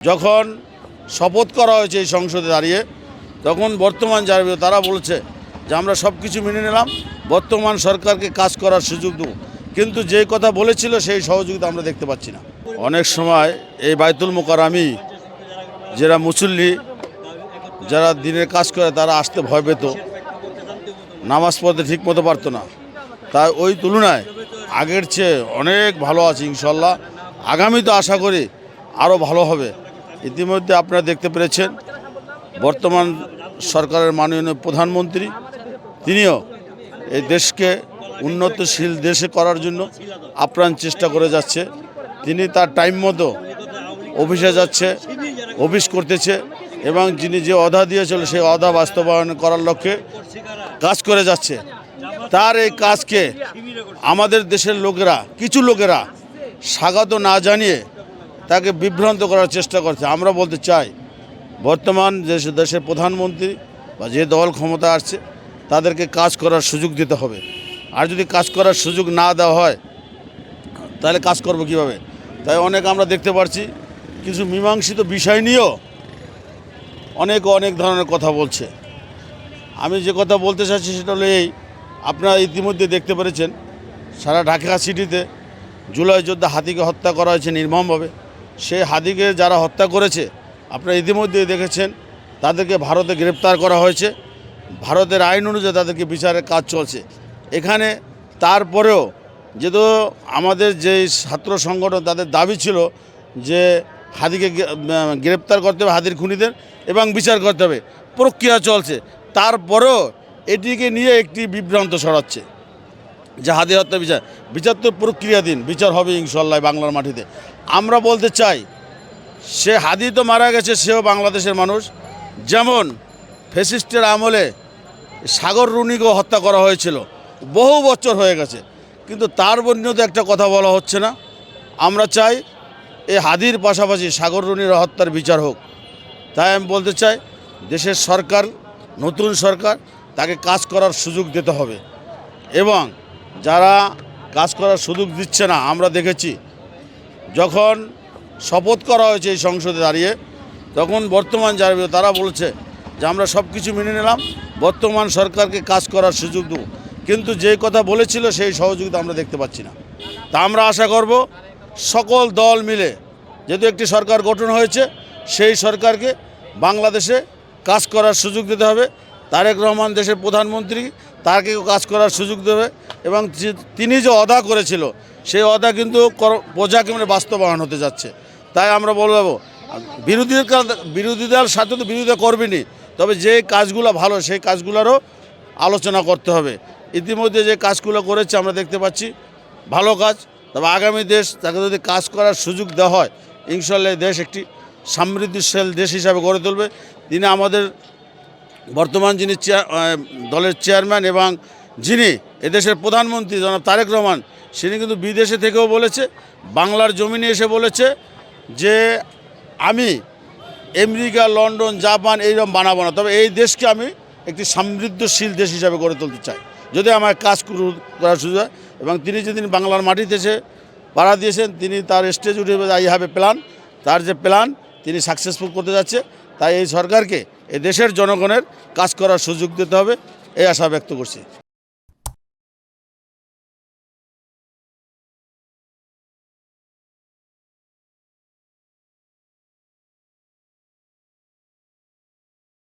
যখন শপথ করা হয়েছে এই সংসদে দাঁড়িয়ে তখন বর্তমান যারা তারা বলছে যে আমরা সব কিছু মেনে নিলাম, বর্তমান সরকারকে কাজ করার সুযোগ দেব, কিন্তু যে কথা বলেছিল সেই সহযোগিতা আমরা দেখতে পাচ্ছি না। অনেক সময় এই বাইতুল মোকাররমে যারা মুসল্লি যারা দিনের কাজ করে তারা আসতে ভয় পেত, নামাজ পড়তে ঠিক মতো পারতো না। তাই ওই তুলনায় আগের চেয়ে অনেক ভালো আছে ইনশাল্লাহ। আগামী তো আশা করি আরও ভালো হবে। ইতিমধ্যে আপনারা দেখতে পেরেছেন বর্তমান সরকারের মাননীয় প্রধানমন্ত্রী তিনিও এই দেশকে উন্নতশীল দেশে করার জন্য আপ্রাণ চেষ্টা করে যাচ্ছে। তিনি তার টাইম মতো অফিসে যাচ্ছে, অফিস করতেছে এবং যিনি যে অদা দিয়েছিল সেই অদা বাস্তবায়ন করার লক্ষ্যে কাজ করে যাচ্ছে। তার এই কাজকে আমাদের দেশের লোকেরা, কিছু লোকেরা স্বাগত না জানিয়ে তাকে বিভ্রান্ত করার চেষ্টা করছে। আমরা বলতে চাই বর্তমান দেশের প্রধানমন্ত্রী বা যে দল ক্ষমতা আসছে তাদেরকে কাজ করার সুযোগ দিতে হবে। আর যদি কাজ করার সুযোগ না দেওয়া হয় তাহলে কাজ করব কিভাবে? তাই অনেক আমরা দেখতে পাচ্ছি কিছু মীমাংসিত বিষয় নিয়েও অনেক ধরনের কথা বলছে। আমি যে কথা বলতে চাচ্ছি সেটা হলো এই, আপনারা ইতিমধ্যে দেখতে পেরেছেন সারা ঢাকা সিটিতে জুলাই যোদ্ধা হাতিকে হত্যা করা হয়েছে নির্মমভাবে। সেই হাতিকে যারা হত্যা করেছে আপনারা ইতিমধ্যে দেখেছেন তাদেরকে ভারতে গ্রেপ্তার করা হয়েছে। ভারতের আইন অনুযায়ী তাদেরকে বিচারের কাজ চলছে এখানে। তারপরেও যেহেতু আমাদের যে ছাত্র সংগঠন তাদের দাবি ছিল যে হাতিকে গ্রেপ্তার করতে হবে, হাতির খুনিদের, এবং বিচার করতে হবে, প্রক্রিয়া চলছে। তারপরেও এটিকে নিয়ে একটি বিভ্রান্ত ছড়াচ্ছে যে হাতি হত্যা বিচার তো প্রক্রিয়াধীন, বিচার হবে ইনশাল্লাহ বাংলার মাটিতে। আমরা বলতে চাই সে হাতি তো মারা গেছে, সেও বাংলাদেশের মানুষ। যেমন ফ্যাসিস্টের আমলে সাগর রুনিকেও হত্যা করা হয়েছিল, বহু বছর হয়ে গেছে, কিন্তু তার বর্ণিত একটা কথা বলা হচ্ছে না। আমরা চাই এই হাদির পাশাপাশি সাগর রুনির হত্যার বিচার হোক। তাই আমি বলতে চাই দেশের সরকার, নতুন সরকার, তাকে কাজ করার সুযোগ দিতে হবে। এবং যারা কাজ করার সুযোগ দিচ্ছে না, আমরা দেখেছি যখন শপথ করা হয়েছে এই সংসদে দাঁড়িয়ে তখন বর্তমান যারা তারা বলছে যে আমরা সব কিছু মেনে নিলাম, বর্তমান সরকারকে কাজ করার সুযোগ দেব, কিন্তু যে কথা বলেছিল সেই সহযোগিতা আমরা দেখতে পাচ্ছি না। তা আমরা আশা করব সকল দল মিলে, যেহেতু একটি সরকার গঠন হয়েছে, সেই সরকারকে বাংলাদেশে কাজ করার সুযোগ দিতে হবে। তারেক রহমান দেশের প্রধানমন্ত্রী, তাকেও কাজ করার সুযোগ দেবে। এবং তিনি যে অদা করেছিল সেই অদা কিন্তু প্রজাকে বাস্তবায়ন হতে যাচ্ছে। তাই আমরা বলবো বিরোধীদের সাথে তো বিরোধিতা করবেনই, তবে যে কাজগুলো ভালো সেই কাজগুলোরও আলোচনা করতে হবে। ইতিমধ্যে যে কাজগুলো করেছে আমরা দেখতে পাচ্ছি ভালো কাজ, তবে আগামী দেশ তাকে যদি কাজ করার সুযোগ দেওয়া হয় ইনশাল্লাহ দেশ একটি সমৃদ্ধিশীল দেশ হিসাবে গড়ে তুলবে। তিনি আমাদের বর্তমান যিনি দলের চেয়ারম্যান এবং যিনি এদেশের প্রধানমন্ত্রী জনাব তারেক রহমান, তিনি কিন্তু বিদেশে থেকেও বলেছে, বাংলার জমিনে এসে বলেছে যে আমি আমেরিকা, লন্ডন, জাপান এইরকম বানাবো না, তবে এই দেশকে আমি একটি সমৃদ্ধশীল দেশ হিসাবে গড়ে তুলতে চাই যদি আমার কাজ করার সুযোগ হয়। এবং তিনি যেদিন বাংলার মাটিতে এসে পাড়া দিয়েছেন, তিনি তার স্টেজ উঠে আই হ্যাভ এ প্ল্যান, তার যে প্ল্যান তিনি সাকসেসফুল করতে যাচ্ছে। তাই এই সরকারকে এই দেশের জনগণের কাজ করার সুযোগ দিতে হবে, এই আশা ব্যক্ত করছি।